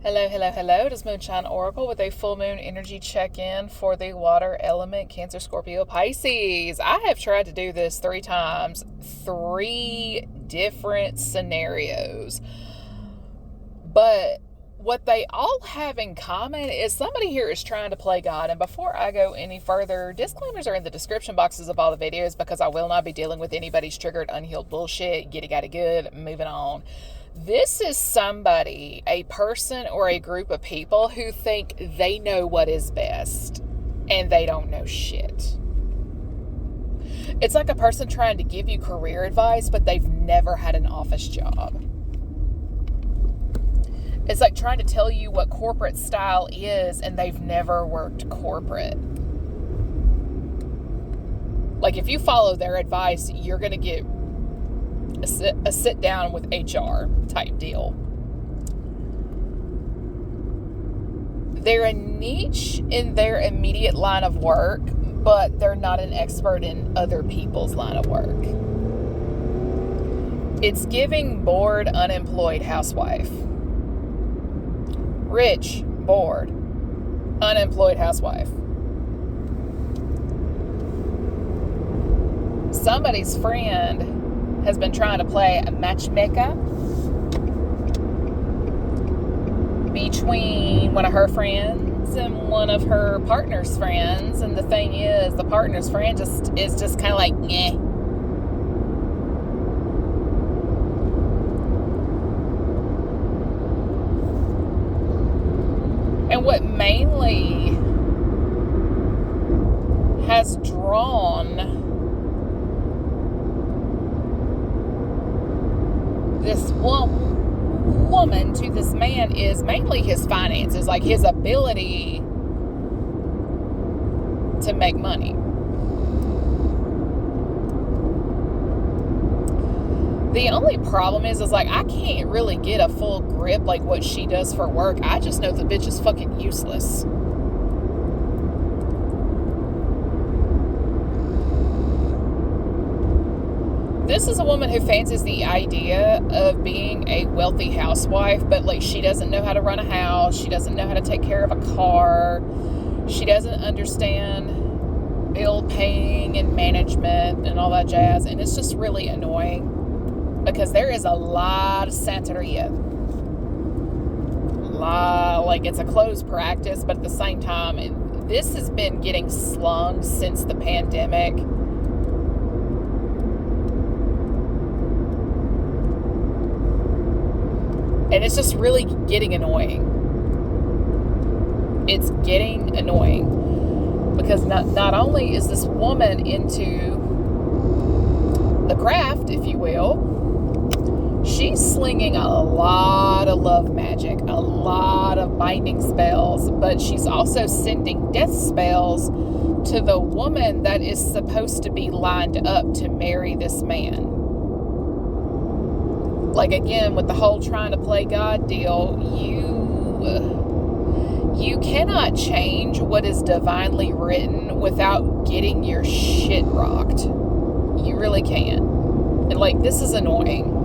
Hello, hello, hello. It is Moonshine Oracle with a full moon energy check-in for the water element Cancer, Scorpio, Pisces. I have tried to do this 3 times, 3 different scenarios. But what they all have in common is somebody here is trying to play God. And before I go any further, disclaimers are in the description boxes of all the videos because I will not be dealing with anybody's triggered, unhealed bullshit. Get it, good. Moving on. This is somebody, a person or a group of people who think they know what is best and they don't know shit. It's like a person trying to give you career advice, but they've never had an office job. It's like trying to tell you what corporate style is and they've never worked corporate. Like if you follow their advice, you're going to get a sit down with HR type deal. They're a niche in their immediate line of work, but they're not an expert in other people's line of work. It's giving bored, unemployed housewife. Rich, bored, unemployed housewife. Somebody's friend has been trying to play a matchmaker between one of her friends and one of her partner's friends. And the thing is, the partner's friend is just kind of like, eh. And what mainly has drawn this woman to this man is mainly his finances, like his ability to make money. The only problem is like I can't really get a full grip like what she does for work. I just know the bitch is fucking useless. This is a woman who fancies the idea of being a wealthy housewife, but like she doesn't know how to run a house. She doesn't know how to take care of a car. She doesn't understand bill paying and management and all that jazz. And it's just really annoying because there is a lot of Santeria. Like it's a closed practice, but at the same time, this has been getting slung since the pandemic. And it's just really getting annoying. It's getting annoying. Because not only is this woman into the craft, if you will, she's slinging a lot of love magic, a lot of binding spells, but she's also sending death spells to the woman that is supposed to be lined up to marry this man. Like again, with the whole trying to play God deal, you cannot change what is divinely written without getting your shit rocked. You really can't. And like, this is annoying.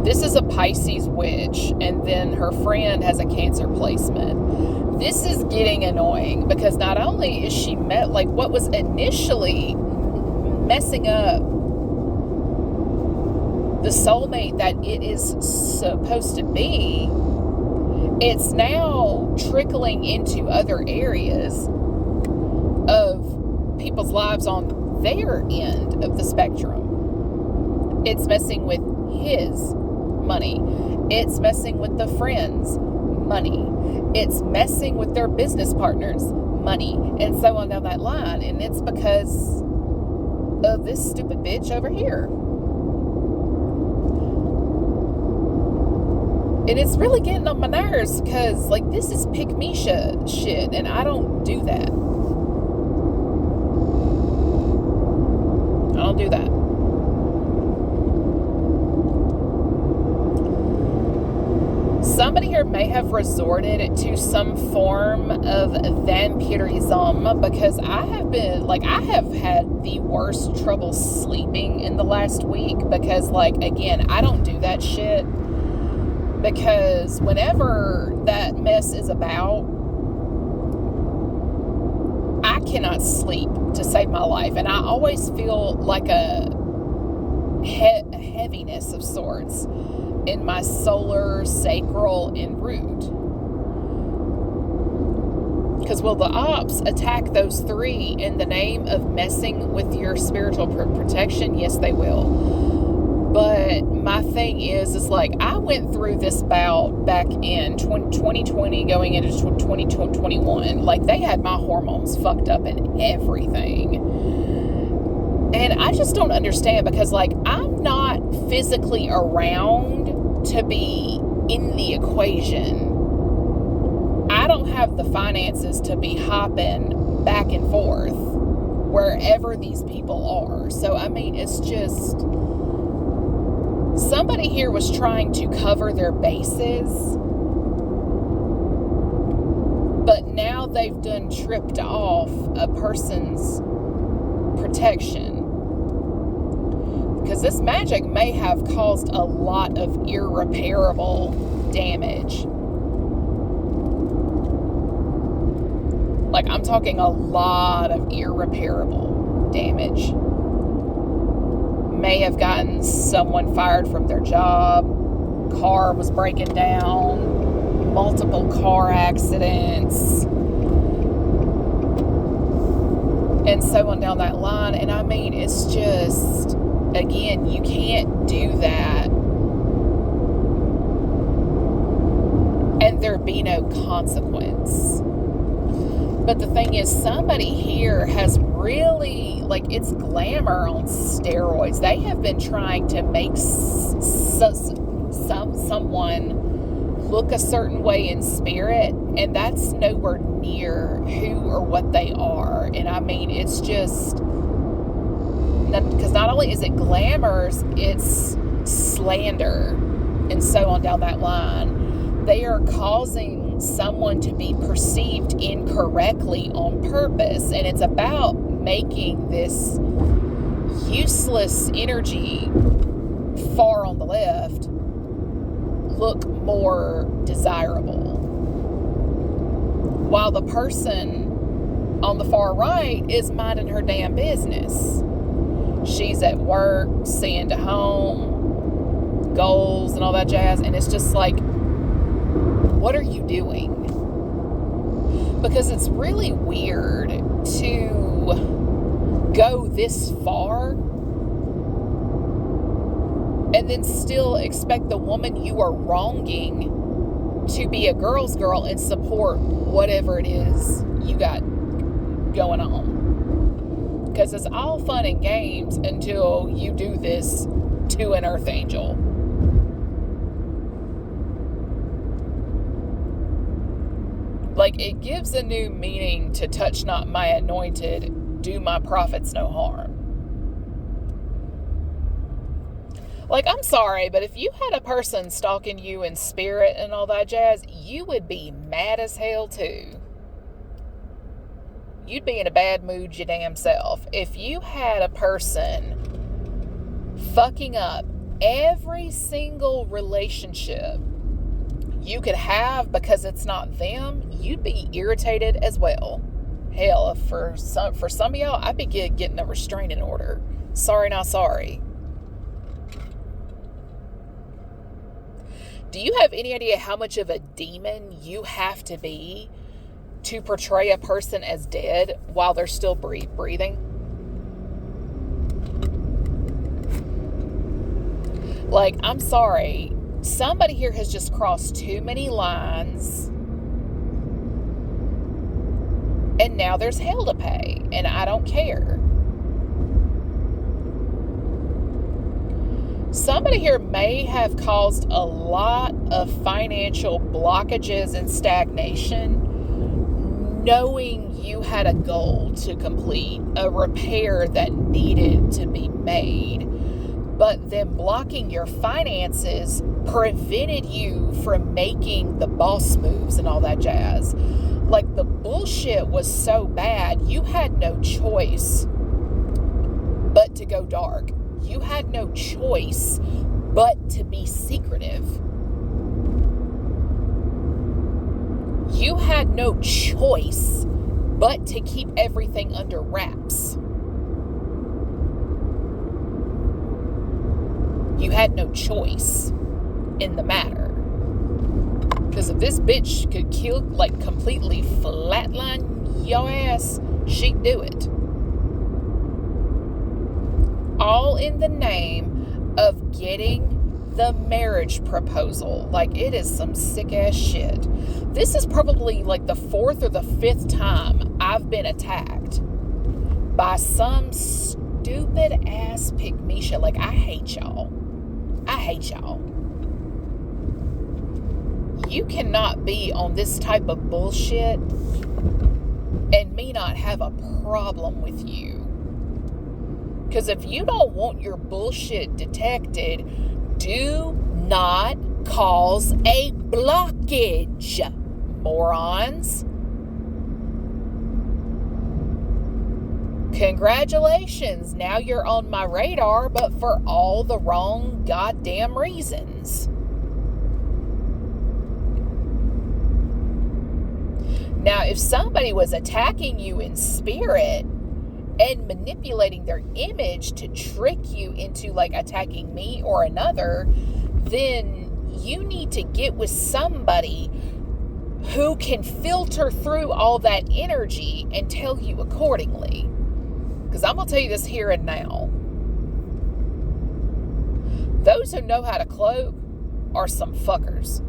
This is a Pisces witch, and then her friend has a Cancer placement. This is getting annoying because not only is she met like what was initially messing up the soulmate that it is supposed to be, it's now trickling into other areas of people's lives on their end of the spectrum. It's messing with his money. It's messing with the friend's money. It's messing with their business partner's money, and so on down that line. And it's because of this stupid bitch over here. And it's really getting on my nerves because, like, this is pick-me shit, and I don't do that. I don't do that. Somebody here may have resorted to some form of vampirism because I have had the worst trouble sleeping in the last week because, like, again, I don't do that shit. Because whenever that mess is about, I cannot sleep to save my life. And I always feel like a heaviness of sorts in my solar, sacral, and root. Because will the ops attack those three in the name of messing with your spiritual protection? Yes, they will. But my thing is like, I went through this bout back in 2020 going into 2021. Like, they had my hormones fucked up and everything. And I just don't understand, because, like, I'm not physically around to be in the equation. I don't have the finances to be hopping back and forth wherever these people are. So, I mean, it's just... somebody here was trying to cover their bases, but now they've done tripped off a person's protection. Because this magic may have caused a lot of irreparable damage. Like, I'm talking a lot of irreparable damage. May have gotten someone fired from their job, car was breaking down, multiple car accidents, and so on down that line. And I mean, it's just, again, you can't do that and there be no consequence. But the thing is, somebody here has really, like, it's glamour on steroids. They have been trying to make someone look a certain way in spirit, and that's nowhere near who or what they are. And I mean, it's just, because not only is it glamour, it's slander, and so on down that line. They are causing someone to be perceived incorrectly on purpose, and it's about making this useless energy far on the left look more desirable, while the person on the far right is minding her damn business. She's at work, seeing to home, goals and all that jazz, and it's just like, what are you doing? Because it's really weird to go this far and then still expect the woman you are wronging to be a girl's girl and support whatever it is you got going on. Because it's all fun and games until you do this to an earth angel. Like, it gives a new meaning to touch not my anointed, do my prophets no harm. Like, I'm sorry, but if you had a person stalking you in spirit and all that jazz, you would be mad as hell too. You'd be in a bad mood your damn self. If you had a person fucking up every single relationship you could have because it's not them, you'd be irritated as well. Hell, for some of y'all, I'd be getting a restraining order. Sorry, not sorry. Do you have any idea how much of a demon you have to be to portray a person as dead while they're still breathing? Like, I'm sorry. Somebody here has just crossed too many lines, and now there's hell to pay, and I don't care. Somebody here may have caused a lot of financial blockages and stagnation, knowing you had a goal to complete, a repair that needed to be made, but then blocking your finances prevented you from making the boss moves and all that jazz. Like, the bullshit was so bad, you had no choice but to go dark. You had no choice but to be secretive. had no choice but to keep everything under wraps. You had no choice in the matter. Because if this bitch could kill, like, completely flatline your ass, she'd do it. All in the name of getting the marriage proposal. Like, it is some sick ass shit. This is probably like the 4th or the 5th time I've been attacked by some stupid ass pygmy. Like, I hate y'all. I hate y'all. You cannot be on this type of bullshit and me not have a problem with you. Because if you don't want your bullshit detected, do not cause a blockage, morons. Congratulations, now you're on my radar, but for all the wrong goddamn reasons. Now, if somebody was attacking you in spirit and manipulating their image to trick you into, like, attacking me or another, then you need to get with somebody who can filter through all that energy and tell you accordingly. Because I'm going to tell you this here and now. Those who know how to cloak are some fuckers.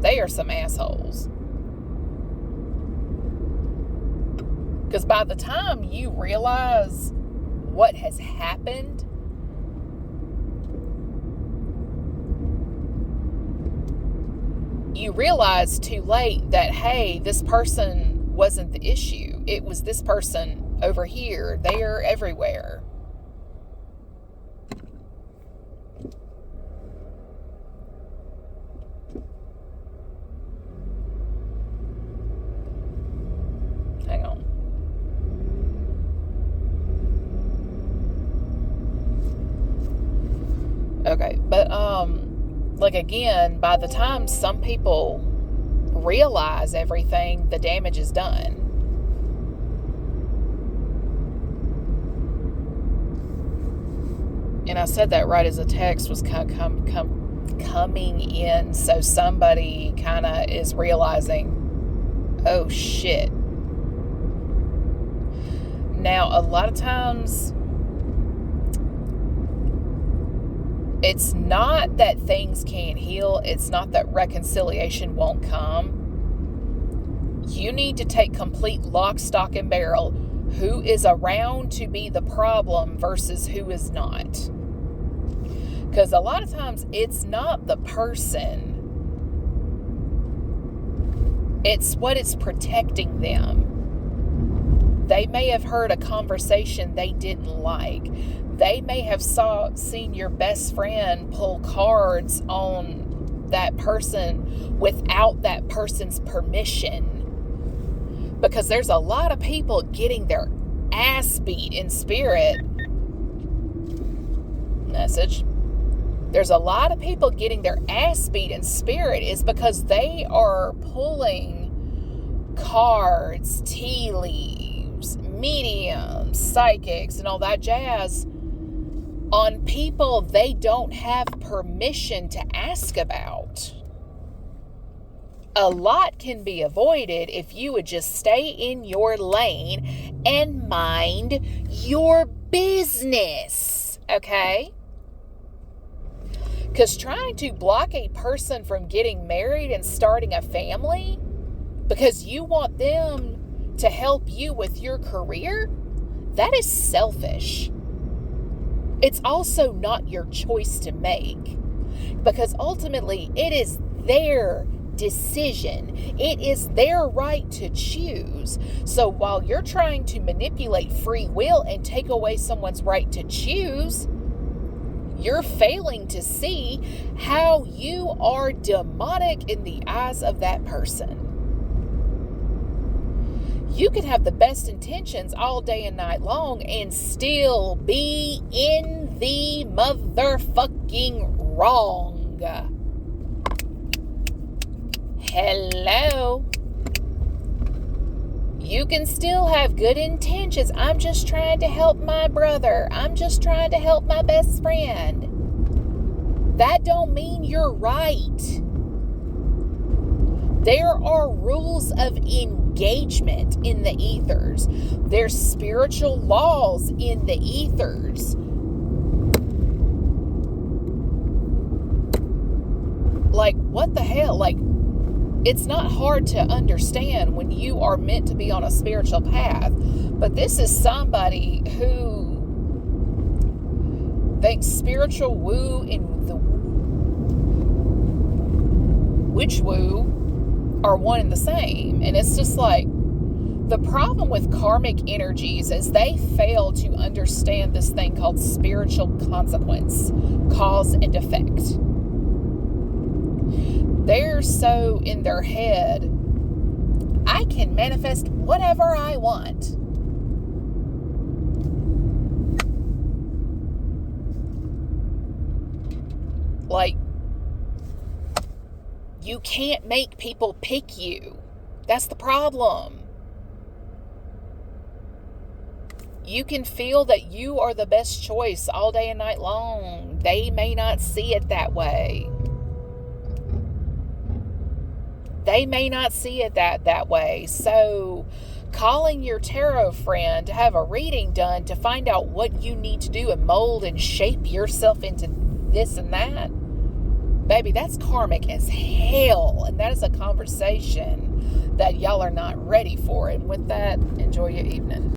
They are some assholes. Because by the time you realize what has happened, you realize too late that, hey, this person wasn't the issue. It was this person over here, there, everywhere. Hang on. Okay, but like, again, by the time some people realize everything, the damage is done. And I said that right as a text was coming in, so somebody kind of is realizing, oh shit. Now, a lot of times, it's not that things can't heal. It's not that reconciliation won't come. You need to take complete lock, stock, and barrel who is around to be the problem versus who is not. Because a lot of times it's not the person. It's what is protecting them. They may have heard a conversation they didn't like. They may have seen your best friend pull cards on that person without that person's permission. Because there's a lot of people getting their ass beat in spirit. Message. There's a lot of people getting their ass beat in spirit is because they are pulling cards, tea leaves, mediums, psychics, and all that jazz on people they don't have permission to ask about. A lot can be avoided if you would just stay in your lane and mind your business, okay? Because trying to block a person from getting married and starting a family because you want them to help you with your career, that is selfish. It's also not your choice to make, because ultimately it is their decision. It is their right to choose. So while you're trying to manipulate free will and take away someone's right to choose, you're failing to see how you are demonic in the eyes of that person. You can have the best intentions all day and night long and still be in the motherfucking wrong. Hello. You can still have good intentions. I'm just trying to help my brother. I'm just trying to help my best friend. That don't mean you're right. There are rules of engagement in the ethers. There's spiritual laws in the ethers. Like, what the hell? Like, it's not hard to understand when you are meant to be on a spiritual path. But this is somebody who thinks spiritual woo and the witch woo are one and the same. And it's just like, the problem with karmic energies is they fail to understand this thing called spiritual consequence, cause and effect. They're so in their head, I can manifest whatever I want. Like, you can't make people pick you. That's the problem. You can feel that you are the best choice all day and night long. They may not see it that way. They may not see it that way. So calling your tarot friend to have a reading done to find out what you need to do and mold and shape yourself into this and that, baby, that's karmic as hell. And that is a conversation that y'all are not ready for. And with that, enjoy your evening.